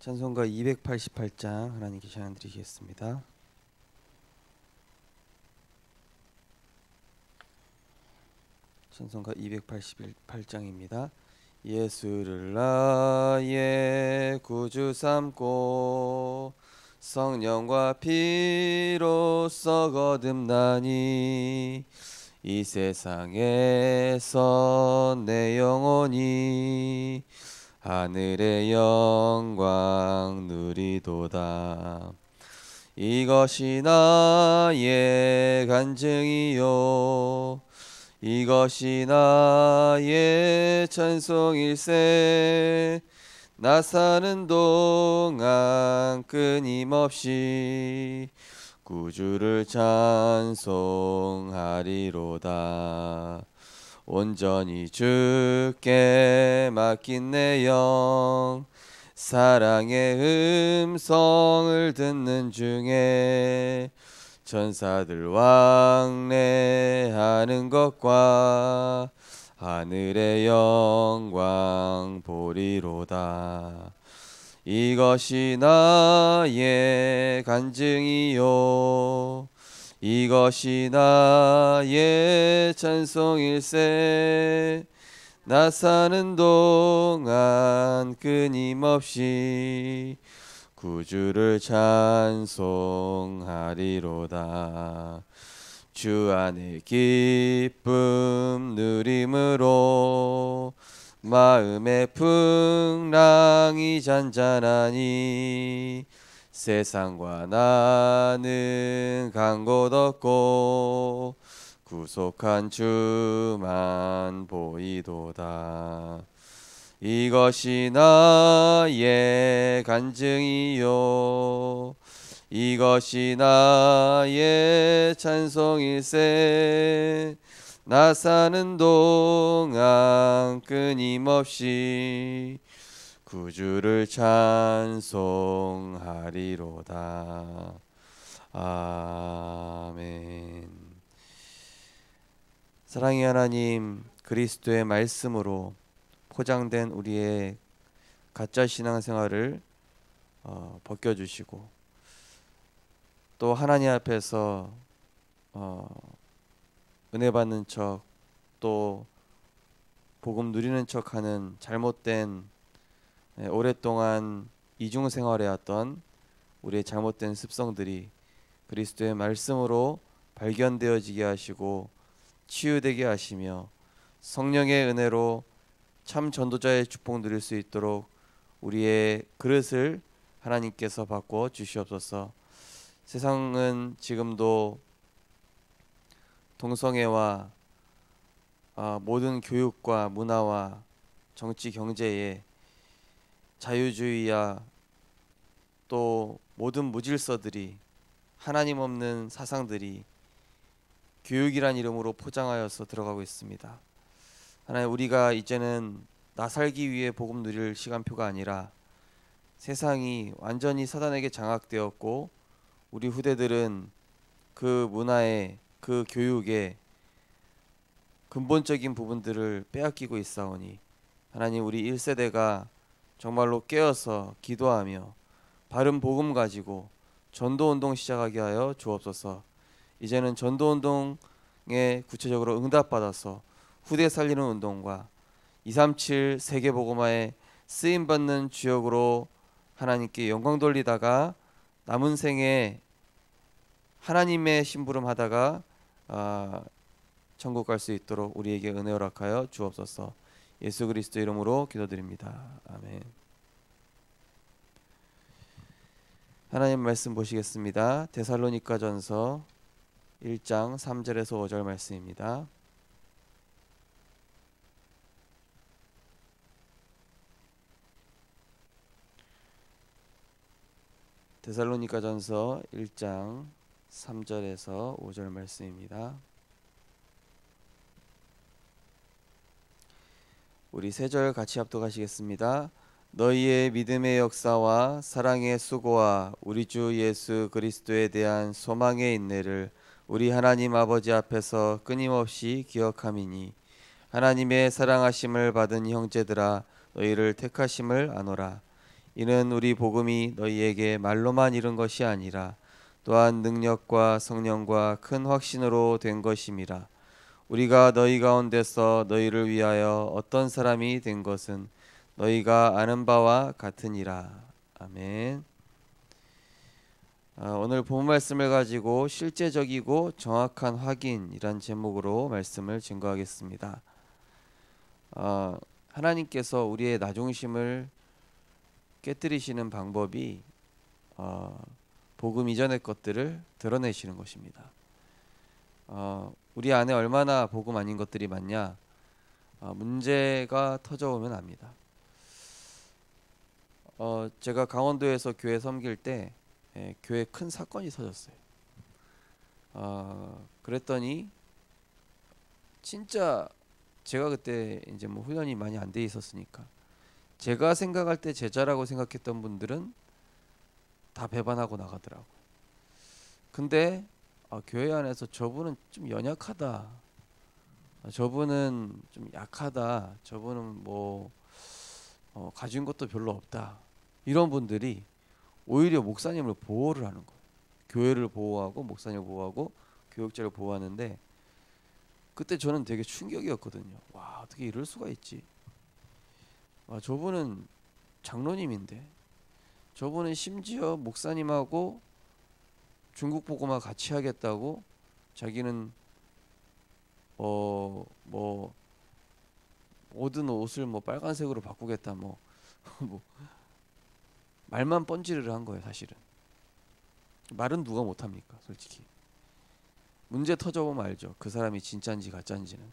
찬송가 288장 하나님께 찬양 드리겠습니다. 찬송가 288장입니다. 예수를 나의 구주 삼고 성령과 피로써 거듭나니 이 세상에서 내 영혼이 하늘의 영광 누리도다. 이것이 나의 간증이요 이것이 나의 찬송일세. 나 사는 동안 끊임없이 구주를 찬송하리로다. 온전히 주께 맡긴 내 영 사랑의 음성을 듣는 중에 천사들 왕래하는 것과 하늘의 영광 보리로다. 이것이 나의 간증이요 이것이 나의 찬송일세. 나 사는 동안 끊임없이 구주를 찬송하리로다. 주 안의 기쁨 누림으로 마음의 풍랑이 잔잔하니 세상과 나는 간 곳 없고 구속한 주만 보이도다. 이것이 나의 간증이요 이것이 나의 찬송일세. 나 사는 동안 끊임없이 구주를 찬송하리로다. 아멘. 사랑의 하나님, 그리스도의 말씀으로 포장된 우리의 가짜 신앙생활을 벗겨주시고 또 하나님 앞에서 은혜 받는 척 또 복음 누리는 척하는 잘못된 오랫동안 이중생활해왔던 우리의 잘못된 습성들이 그리스도의 말씀으로 발견되어지게 하시고 치유되게 하시며 성령의 은혜로 참 전도자의 축복 누릴 수 있도록 우리의 그릇을 하나님께서 바꿔 주시옵소서. 세상은 지금도 동성애와 모든 교육과 문화와 정치 경제에 자유주의야 또 모든 무질서들이 하나님 없는 사상들이 교육이란 이름으로 포장하여서 들어가고 있습니다. 하나님, 우리가 이제는 나 살기 위해 복음 누릴 시간표가 아니라 세상이 완전히 사단에게 장악되었고 우리 후대들은 그 문화에 그 교육에 근본적인 부분들을 빼앗기고 있사오니 하나님, 우리 1세대가 정말로 깨어서 기도하며 바른 복음 가지고 전도운동 시작하게 하여 주옵소서. 이제는 전도운동에 구체적으로 응답받아서 후대 살리는 운동과 237 세계복음화에 쓰임받는 주역으로 하나님께 영광 돌리다가 남은 생에 하나님의 심부름 하다가 천국 갈 수 있도록 우리에게 은혜 허락하여 주옵소서. 예수 그리스도 이름으로 기도드립니다. 아멘. 하나님 말씀 보시겠습니다. 데살로니가전서 1장 3절에서 5절 말씀입니다. 데살로니가전서 1장 3절에서 5절 말씀입니다. 우리 3절 같이 합독하시겠습니다. 너희의 믿음의 역사와 사랑의 수고와 우리 주 예수 그리스도에 대한 소망의 인내를 우리 하나님 아버지 앞에서 끊임없이 기억함이니 하나님의 사랑하심을 받은 형제들아 너희를 택하심을 아노라. 이는 우리 복음이 너희에게 말로만 이른 것이 아니라 또한 능력과 성령과 큰 확신으로 된 것임이라. 우리가 너희 가운데서 너희를 위하여 어떤 사람이 된 것은 너희가 아는 바와 같으니라. 아멘. 오늘 본 말씀을 가지고 실제적이고 정확한 확인이란 제목으로 말씀을 증거하겠습니다. 하나님께서 우리의 나중심을 깨뜨리시는 방법이 복음 이전의 것들을 드러내시는 것입니다. 우리 안에 얼마나 복음 아닌 것들이 많냐? 문제가 터져오면 압니다. 제가 강원도에서 교회 섬길 때 교회 큰 사건이 터졌어요. 그랬더니 진짜 제가 그때 이제 뭐 훈련이 많이 안 돼 있었으니까 제가 생각할 때 제자라고 생각했던 분들은 다 배반하고 나가더라고. 근데 교회 안에서 저분은 좀 연약하다, 저분은 좀 약하다, 저분은 뭐 가진 것도 별로 없다, 이런 분들이 오히려 목사님을 보호를 하는 거예요. 교회를 보호하고 목사님을 보호하고 교육자를 보호하는데, 그때 저는 되게 충격이었거든요. 와, 어떻게 이럴 수가 있지? 저분은 장로님인데, 저분은 심지어 목사님하고 중국 복음화 같이 하겠다고 자기는 뭐 모든 옷을 뭐 빨간색으로 바꾸겠다, 뭐 말만 뻔지르르 한 거예요. 사실은 말은 누가 못합니까? 솔직히 문제 터져보면 알죠. 그 사람이 진짜인지 가짜인지는.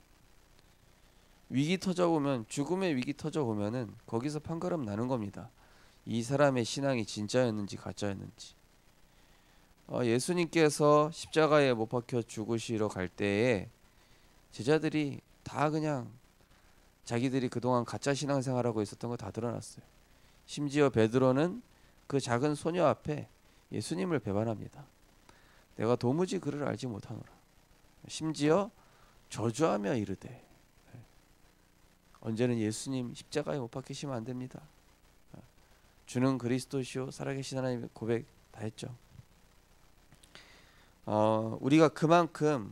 위기 터져보면, 죽음의 위기 터져보면은 거기서 판가름 나는 겁니다. 이 사람의 신앙이 진짜였는지 가짜였는지. 예수님께서 십자가에 못 박혀 죽으시러 갈 때에 제자들이 다 그냥 자기들이 그동안 가짜 신앙생활하고 있었던 거 다 드러났어요. 심지어 베드로는 그 작은 소녀 앞에 예수님을 배반합니다. 내가 도무지 그를 알지 못하노라. 심지어 저주하며 이르되, 언제는 예수님 십자가에 못 박히시면 안 됩니다. 주는 그리스도시요 살아계신 하나님의 고백 다 했죠. 우리가 그만큼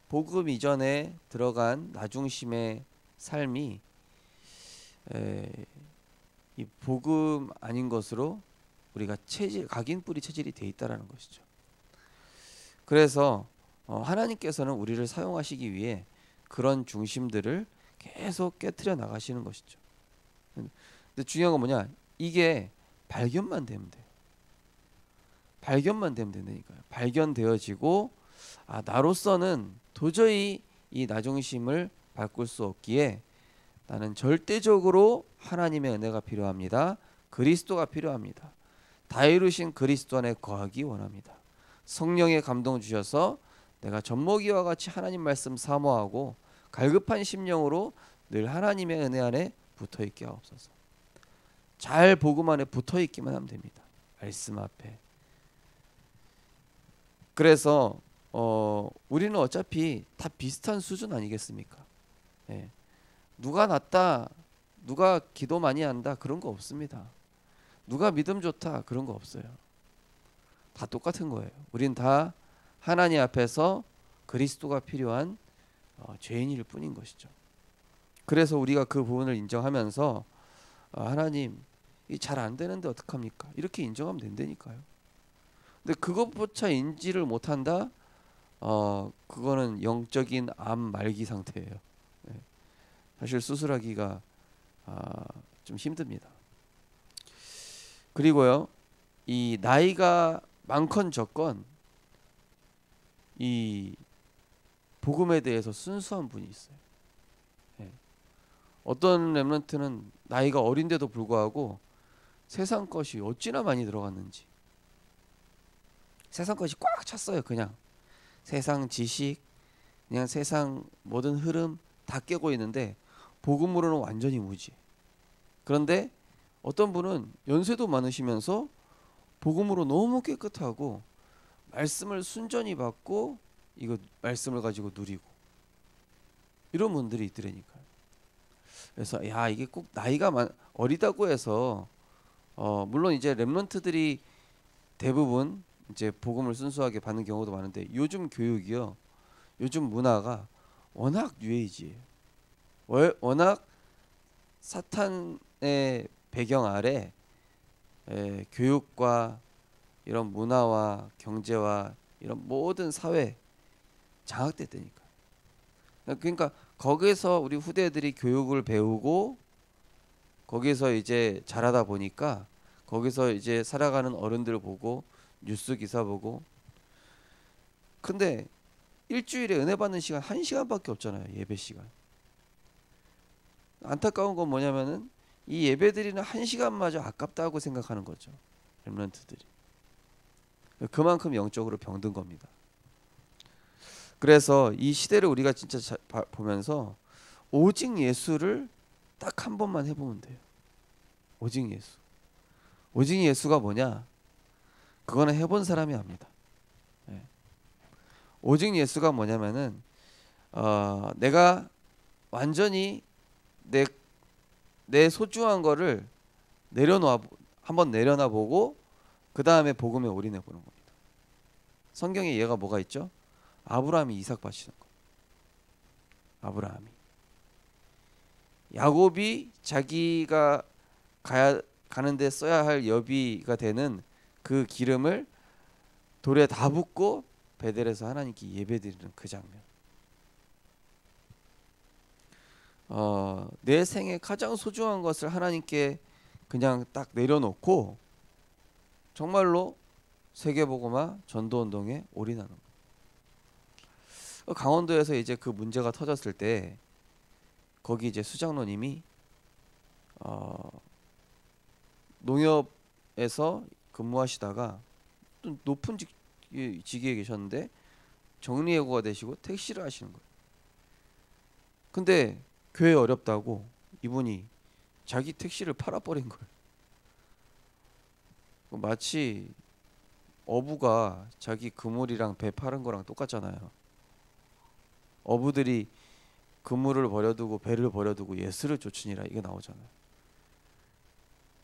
복음 이전에 들어간 나중심의 삶이 이 복음 아닌 것으로 우리가 각인 뿌리 체질이 돼 있다라는 것이죠. 그래서 하나님께서는 우리를 사용하시기 위해 그런 중심들을 계속 깨트려 나가시는 것이죠. 근데 중요한 건 뭐냐? 이게 발견만 되면 돼요. 발견만 되면 된다니까요. 발견되어지고, 나로서는 도저히 이 나중심을 바꿀 수 없기에 나는 절대적으로 하나님의 은혜가 필요합니다. 그리스도가 필요합니다. 다 이루신 그리스도 안에 거하기 원합니다. 성령의 감동 주셔서 내가 젖먹이와 같이 하나님 말씀 사모하고 갈급한 심령으로 늘 하나님의 은혜 안에 붙어있게 하옵소서. 잘 복음 안에 붙어있기만 하면 됩니다. 말씀 앞에. 그래서 우리는 어차피 다 비슷한 수준 아니겠습니까? 누가 낫다, 누가 기도 많이 한다, 그런 거 없습니다. 누가 믿음 좋다, 그런 거 없어요. 다 똑같은 거예요. 우린 다 하나님 앞에서 그리스도가 필요한 죄인일 뿐인 것이죠. 그래서 우리가 그 부분을 인정하면서 하나님, 이 잘 안 되는데 어떡합니까? 이렇게 인정하면 된다니까요. 근데 그것조차 인지를 못한다? 그거는 영적인 암 말기 상태예요. 사실 수술하기가 좀 힘듭니다. 그리고요, 이 나이가 많건 적건 이 복음에 대해서 순수한 분이 있어요. 어떤 렘넌트는 나이가 어린데도 불구하고 세상 것이 어찌나 많이 들어갔는지, 세상 것이 꽉 찼어요. 그냥 세상 지식, 그냥 세상 모든 흐름 다 깨고 있는데 복음으로는 완전히 무지. 그런데 어떤 분은 연세도 많으시면서 복음으로 너무 깨끗하고 말씀을 순전히 받고 이거 말씀을 가지고 누리고, 이런 분들이 있더라니까요. 그래서 이게 꼭 나이가 어리다고 해서 물론 이제 렘넌트들이 대부분 이제 복음을 순수하게 받는 경우도 많은데 요즘 교육이요, 요즘 문화가 워낙 뉴에이지예요. 워낙 사탄의 배경 아래 교육과 이런 문화와 경제와 이런 모든 사회 장악됐다니까. 그러니까 거기서 우리 후대들이 교육을 배우고 거기서 이제 자라다 보니까 거기서 이제 살아가는 어른들 보고 뉴스 기사 보고, 근데 일주일에 은혜 받는 시간 1시간밖에 없잖아요. 예배 시간. 안타까운 건 뭐냐면은 이 예배드리는 1시간마저 아깝다고 생각하는 거죠. 렘넌트들이. 그만큼 영적으로 병든 겁니다. 그래서 이 시대를 우리가 진짜 보면서 오직 예수를 딱 한 번만 해보면 돼요. 오직 예수. 오직 예수가 뭐냐? 그거는 해본 사람이 압니다. 예. 오직 예수가 뭐냐면은 내가 완전히 내 소중한 거를 한번 내려놔 보고 그 다음에 복음에 올인해 보는 겁니다. 성경에 예가 뭐가 있죠? 아브라함이 이삭 바치는 거. 아브라함이. 야곱이 자기가 가는데 써야 할 여비가 되는 그 기름을 돌에 다 붓고 베델에서 하나님께 예배드리는 그 장면. 내 생에 가장 소중한 것을 하나님께 그냥 딱 내려놓고 정말로 세계복음화 전도운동에 올인하는 거예요. 강원도에서 이제 그 문제가 터졌을 때 거기 이제 수장로님이 농협에서 근무하시다가 또 높은 직위에 계셨는데 정리해고가 되시고 택시를 하시는 거예요. 근데 교회 어렵다고 이분이 자기 택시를 팔아버린 거예요. 마치 어부가 자기 그물이랑 배 파는 거랑 똑같잖아요. 어부들이 그물을 버려두고 배를 버려두고 예수를 쫓으니라, 이게 나오잖아요.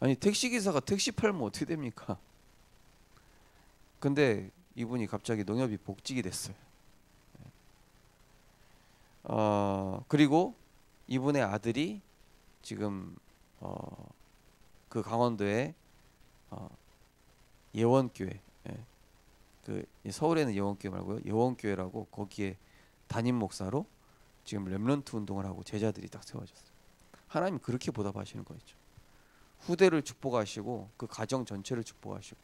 아니 택시기사가 택시 팔면 어떻게 됩니까? 근데 이분이 갑자기 농협이 복직이 됐어요. 그리고 이분의 아들이 지금 그 강원도에 예원교회, 그 서울에는 예원교회 말고요, 예원교회라고 거기에 담임 목사로 지금 렘넌트 운동을 하고 제자들이 딱 세워졌어요. 하나님 그렇게 보답하시는 거죠. 후대를 축복하시고 그 가정 전체를 축복하시고.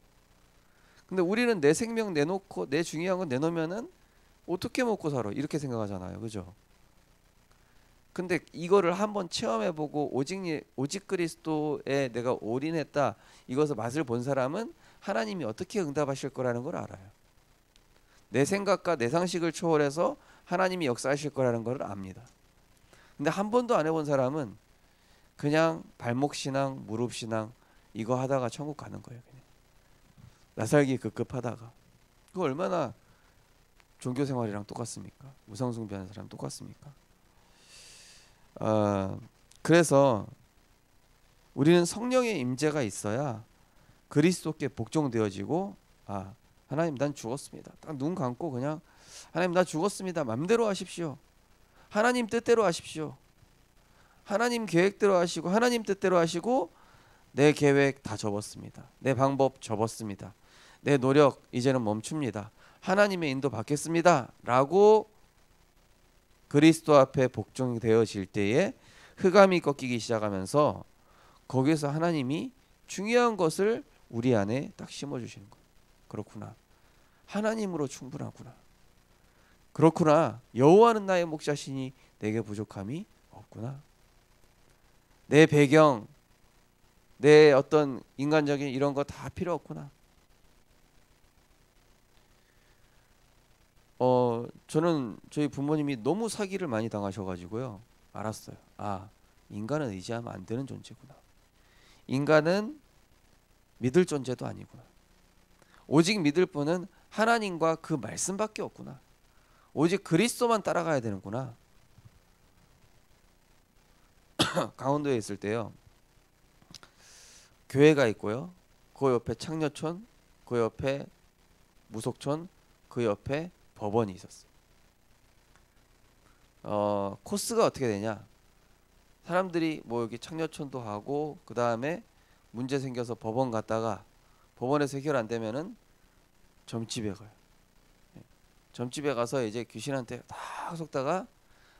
근데 우리는 내 생명 내놓고 내 중요한 건 내놓으면은 어떻게 먹고 살아 이렇게 생각하잖아요, 그죠? 근데 이거를 한번 체험해보고 오직 그리스도에 내가 올인했다, 이것을 맛을 본 사람은 하나님이 어떻게 응답하실 거라는 걸 알아요. 내 생각과 내 상식을 초월해서 하나님이 역사하실 거라는 걸 압니다. 근데 한 번도 안 해본 사람은 그냥 발목신앙, 무릎신앙 이거 하다가 천국 가는 거예요. 그냥 나살기 급급하다가. 그거 얼마나 종교생활이랑 똑같습니까? 무상숭배하는 사람 똑같습니까? 그래서 우리는 성령의 임재가 있어야 그리스도께 복종되어지고, 하나님 난 죽었습니다. 딱 눈 감고 그냥 하나님 나 죽었습니다. 맘대로 하십시오. 하나님 뜻대로 하십시오. 하나님 계획대로 하시고 하나님 뜻대로 하시고, 내 계획 다 접었습니다. 내 방법 접었습니다. 내 노력 이제는 멈춥니다. 하나님의 인도 받겠습니다. 라고 그리스도 앞에 복종되어질 때에 흑암이 꺾이기 시작하면서 거기에서 하나님이 중요한 것을 우리 안에 딱 심어주시는 거예요. 그렇구나. 하나님으로 충분하구나. 그렇구나. 여호와는 나의 목자시니 내게 부족함이 없구나. 내 배경, 내 어떤 인간적인 이런 거 다 필요 없구나. 저는 저희 부모님이 너무 사기를 많이 당하셔가지고요, 알았어요. 인간은 의지하면 안 되는 존재구나. 인간은 믿을 존재도 아니구나. 오직 믿을 분은 하나님과 그 말씀밖에 없구나. 오직 그리스도만 따라가야 되는구나. 강원도에 있을 때요, 교회가 있고요. 그 옆에 창녀촌, 그 옆에 무속촌, 그 옆에 법원이 있었어요. 코스가 어떻게 되냐? 사람들이 뭐 여기 창녀촌도 하고 그 다음에 문제 생겨서 법원 갔다가 법원에서 해결 안 되면은 점집에 가요. 예. 점집에 가서 이제 귀신한테 다 속다가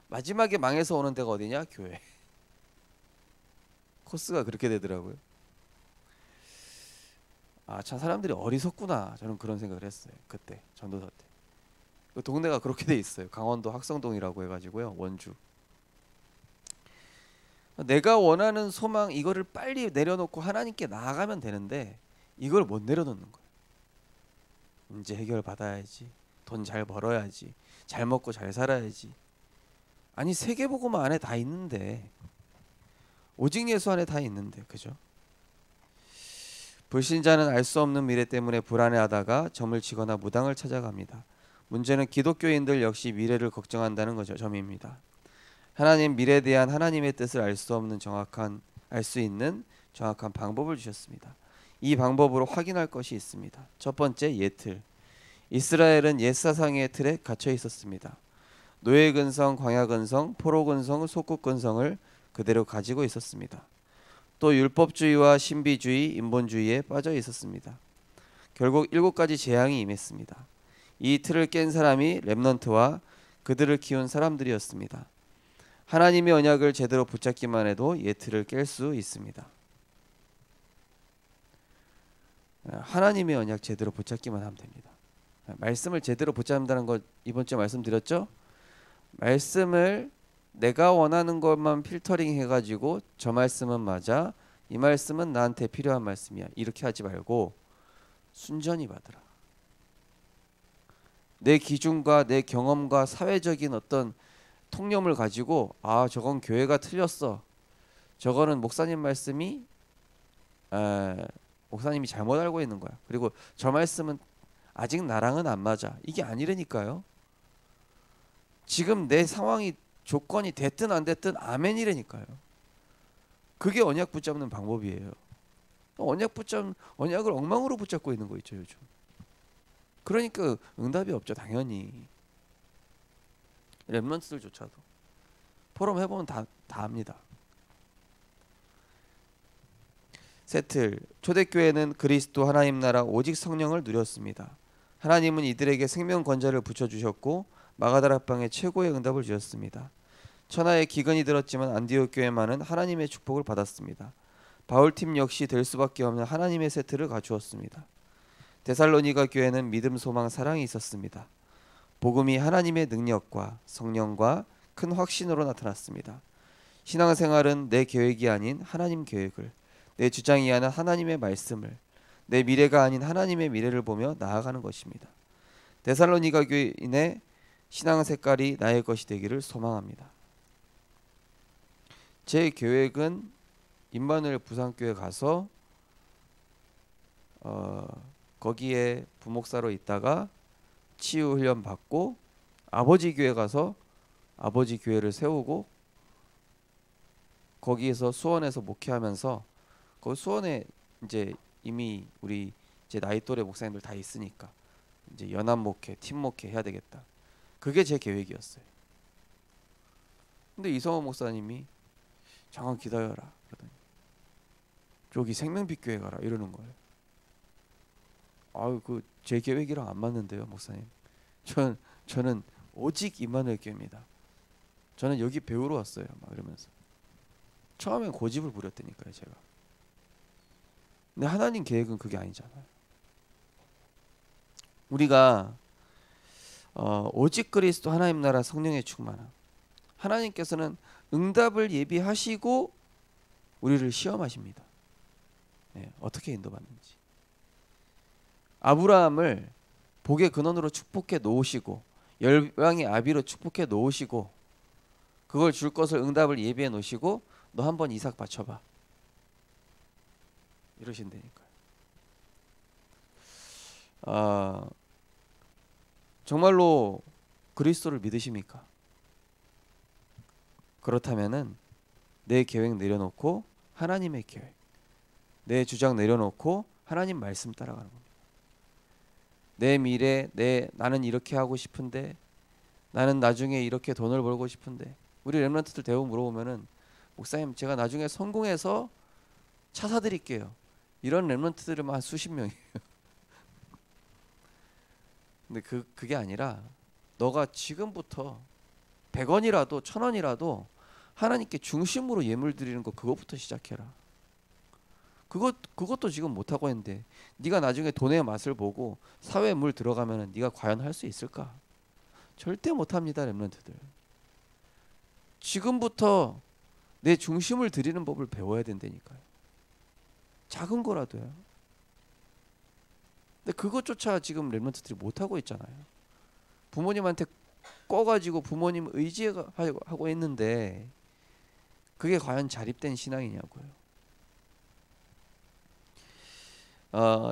마지막에 망해서 오는 데가 어디냐? 교회. 코스가 그렇게 되더라고요. 아, 참 사람들이 어리석구나. 저는 그런 생각을 했어요. 그때 전도사 때. 그 동네가 그렇게 돼 있어요. 강원도 학성동이라고 해가지고요. 원주. 내가 원하는 소망 이거를 빨리 내려놓고 하나님께 나아가면 되는데 이걸 못 내려놓는 거예요. 문제 해결 받아야지. 돈 잘 벌어야지. 잘 먹고 잘 살아야지. 아니 세계복음 안에 다 있는데 오직 예수 안에 다 있는데 그죠? 불신자는 알 수 없는 미래 때문에 불안해하다가 점을 치거나 무당을 찾아갑니다. 문제는 기독교인들 역시 미래를 걱정한다는 거죠. 점입니다. 하나님 미래에 대한 하나님의 뜻을 알 수 있는 정확한 방법을 주셨습니다. 이 방법으로 확인할 것이 있습니다. 첫 번째 옛틀. 이스라엘은 옛 사상의 틀에 갇혀 있었습니다. 노예 근성, 광야 근성, 포로 근성, 속국 근성을 그대로 가지고 있었습니다. 또 율법주의와 신비주의, 인본주의에 빠져 있었습니다. 결국 7가지 재앙이 임했습니다. 이 틀을 깬 사람이 렘넌트와 그들을 키운 사람들이었습니다. 하나님의 언약을 제대로 붙잡기만 해도 이 틀을 깰 수 있습니다. 하나님의 언약 제대로 붙잡기만 하면 됩니다. 말씀을 제대로 붙잡는다는 것 이번 주에 말씀드렸죠? 말씀을 내가 원하는 것만 필터링 해가지고 저 말씀은 맞아, 이 말씀은 나한테 필요한 말씀이야 이렇게 하지 말고 순전히 받으라. 내 기준과 내 경험과 사회적인 어떤 통념을 가지고 아 저건 교회가 틀렸어, 저거는 목사님 말씀이 목사님이 잘못 알고 있는 거야, 그리고 저 말씀은 아직 나랑은 안 맞아, 이게 아니라니까요. 지금 내 상황이 조건이 됐든 안 됐든 아멘이라니까요. 그게 언약 붙잡는 방법이에요. 언약을 엉망으로 붙잡고 있는 거 있죠 요즘. 그러니까 응답이 없죠 당연히. 렘넌트들조차도 포럼 해보면 다 압니다. 세틀. 초대교회는 그리스도 하나님 나라 오직 성령을 누렸습니다. 하나님은 이들에게 생명 권자를 붙여주셨고 마가다락방에 최고의 응답을 주셨습니다. 천하의 기근이 들었지만 안디옥 교회만은 하나님의 축복을 받았습니다. 바울팀 역시 될 수밖에 없는 하나님의 세트를 갖추었습니다. 데살로니가 교회는 믿음, 소망, 사랑이 있었습니다. 복음이 하나님의 능력과 성령과 큰 확신으로 나타났습니다. 신앙생활은 내 계획이 아닌 하나님 계획을, 내 주장이 아닌 하나님의 말씀을, 내 미래가 아닌 하나님의 미래를 보며 나아가는 것입니다. 데살로니가 교인의 신앙 색깔이 나의 것이 되기를 소망합니다. 제 계획은 임마누엘 부산교회 가서 거기에 부목사로 있다가 치유 훈련 받고 아버지 교회 가서 아버지 교회를 세우고 거기에서 수원에서 목회하면서 거기 수원에 이제 이미 우리 제 나이 또래 목사님들 다 있으니까 이제 연합 목회, 팀 목회 해야 되겠다. 그게 제 계획이었어요. 근데 이성호 목사님이 잠깐 기다려라 그러더니 저기 생명빛 교회 가라 이러는 거예요. 아유 그 제 계획이랑 안 맞는데요 목사님. 저는 오직 임마누엘 교회입니다. 저는 여기 배우러 왔어요 막 이러면서 처음엔 고집을 부렸다니까요 제가. 근데 하나님 계획은 그게 아니잖아요. 우리가 오직 그리스도 하나님 나라 성령의 충만함. 하나님께서는 응답을 예비하시고 우리를 시험하십니다. 네, 어떻게 인도받는지. 아브라함을 복의 근원으로 축복해 놓으시고 열방의 아비로 축복해 놓으시고 그걸 줄 것을 응답을 예비해 놓으시고 너 한번 이삭 바쳐봐 이러신다니까요. 정말로 그리스도를 믿으십니까? 그렇다면은 내 계획 내려놓고 하나님의 계획, 내 주장 내려놓고 하나님 말씀 따라가는 겁니다. 내 미래, 나는 이렇게 하고 싶은데, 나는 나중에 이렇게 돈을 벌고 싶은데. 우리 렘넌트들 대부분 물어보면은, 목사님 제가 나중에 성공해서 차 사드릴게요. 이런 렘넌트들은 한 수십 명이에요. 근데 그게 아니라 너가 지금부터 100원이라도 1000원이라도 하나님께 중심으로 예물 드리는 거, 그것부터 시작해라. 그것도 지금 못 하고 있는데 네가 나중에 돈의 맛을 보고 사회에 물 들어가면은 네가 과연 할 수 있을까? 절대 못 합니다, 렘넌트들. 지금부터 내 중심을 드리는 법을 배워야 된다니까요. 작은 거라도요. 근데 그것조차 지금 렘넌트들이 못 하고 있잖아요. 부모님한테 꺼가지고 부모님 의지하고 있는데 그게 과연 자립된 신앙이냐고요.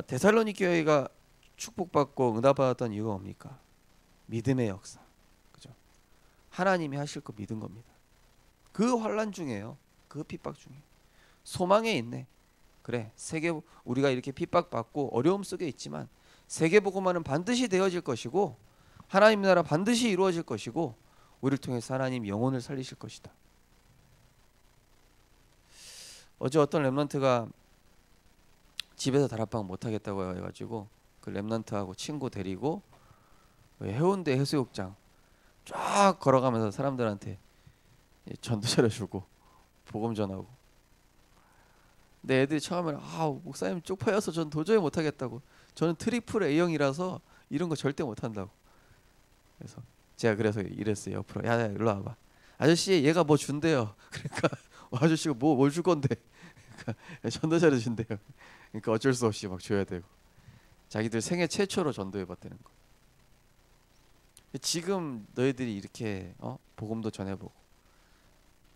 데살로니 교회가 축복받고 응답받았던 이유가 뭡니까? 믿음의 역사, 그죠? 하나님이 하실 거 믿은 겁니다. 그 환난 중에요, 그 핍박 중에 소망에 있네. 그래, 우리가 이렇게 핍박받고 어려움 속에 있지만 세계복음화는 반드시 되어질 것이고 하나님 나라 반드시 이루어질 것이고 우리를 통해서 하나님 영혼을 살리실 것이다. 어제 어떤 렘넌트가 집에서 다락방 못하겠다고 해가지고 그 렘넌트하고 친구 데리고 해운대 해수욕장 쫙 걸어가면서 사람들한테 전도 차려주고 복음 전하고. 근데 애들이 처음에는 목사님 쪽파여서 전 도저히 못하겠다고, 저는 트리플 A형이라서 이런 거 절대 못한다고. 그래서 제가 이랬어요. 옆으로, 야 일로 와봐. 아저씨 얘가 뭐 준대요. 그러니까 아저씨가 뭘 줄 건데. 그러니까 전도 차려준대요. 그러니까 어쩔 수 없이 막 줘야 되고. 자기들 생애 최초로 전도해봤다는 거. 지금 너희들이 이렇게 복음도 전해보고.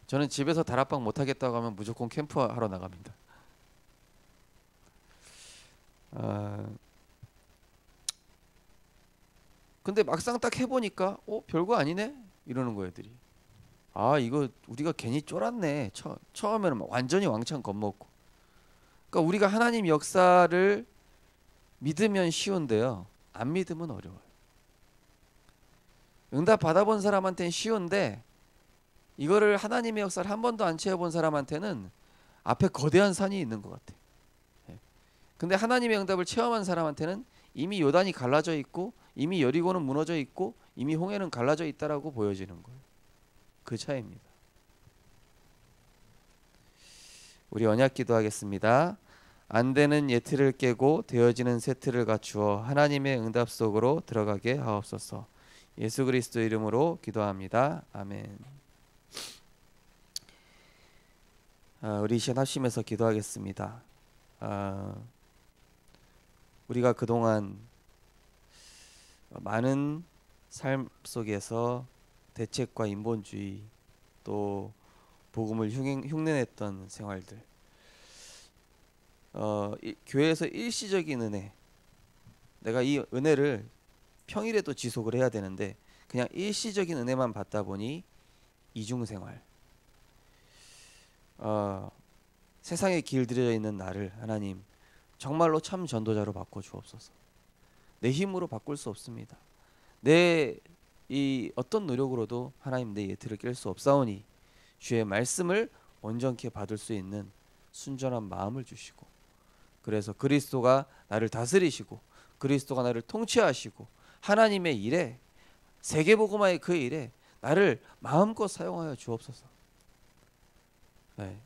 저는 집에서 다락방 못하겠다고 하면 무조건 캠프 하러 나갑니다. 근데 막상 딱 해보니까 별거 아니네 이러는 거예요, 애들이. 이거 우리가 괜히 쫄았네. 처음에는 완전히 왕창 겁먹고. 그러니까 우리가 하나님 역사를 믿으면 쉬운데요, 안 믿으면 어려워요. 응답 받아본 사람한테는 쉬운데 이거를 하나님의 역사를 한 번도 안 체험해본 사람한테는 앞에 거대한 산이 있는 것 같아요. 근데 하나님의 응답을 체험한 사람한테는 이미 요단이 갈라져 있고 이미 여리고는 무너져 있고 이미 홍해는 갈라져 있다라고 보여지는 거예요. 그 차이입니다. 우리 언약 기도하겠습니다. 안 되는 예 틀을 깨고 되어지는 새 틀을 갖추어 하나님의 응답 속으로 들어가게 하옵소서. 예수 그리스도 이름으로 기도합니다. 아멘. 우리 시간 합심해서 기도하겠습니다. 우리가 그동안 많은 삶 속에서 대책과 인본주의 또 복음을 흉내냈던 생활들, 교회에서 일시적인 은혜, 내가 이 은혜를 평일에도 지속을 해야 되는데 그냥 일시적인 은혜만 받다 보니 이중생활, 세상에 길들여져 있는 나를 하나님 정말로 참 전도자로 바꿔 주옵소서. 내 힘으로 바꿀 수 없습니다. 내 이 어떤 노력으로도 하나님 내 예틀을 깰 수 없사오니 주의 말씀을 온전케 받을 수 있는 순전한 마음을 주시고, 그래서 그리스도가 나를 다스리시고 그리스도가 나를 통치하시고 하나님의 일에, 세계복음화의 그 일에 나를 마음껏 사용하여 주옵소서.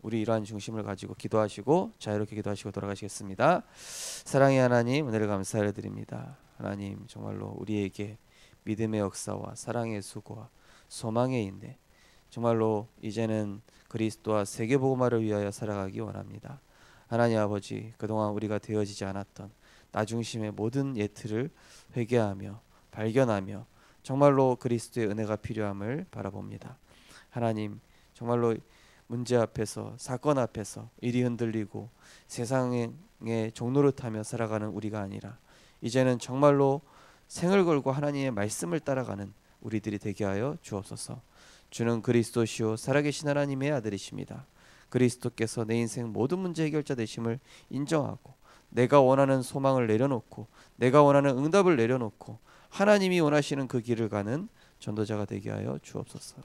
우리 이러한 중심을 가지고 기도하시고 자유롭게 기도하시고 돌아가시겠습니다. 사랑의 하나님, 은혜를 감사를 드립니다. 하나님 정말로 우리에게 믿음의 역사와 사랑의 수고와 소망의 인내, 정말로 이제는 그리스도와 세계복음화를 위하여 살아가기 원합니다. 하나님 아버지, 그동안 우리가 되어지지 않았던 나 중심의 모든 예틀을 회개하며 발견하며 정말로 그리스도의 은혜가 필요함을 바라봅니다. 하나님 정말로 문제 앞에서, 사건 앞에서 일이 흔들리고 세상의 종로를 타며 살아가는 우리가 아니라 이제는 정말로 생을 걸고 하나님의 말씀을 따라가는 우리들이 되게 하여 주옵소서. 주는 그리스도시요 살아계신 하나님의 아들이십니다. 그리스도께서 내 인생 모든 문제 해결자 되심을 인정하고 내가 원하는 소망을 내려놓고 내가 원하는 응답을 내려놓고 하나님이 원하시는 그 길을 가는 전도자가 되게 하여 주옵소서.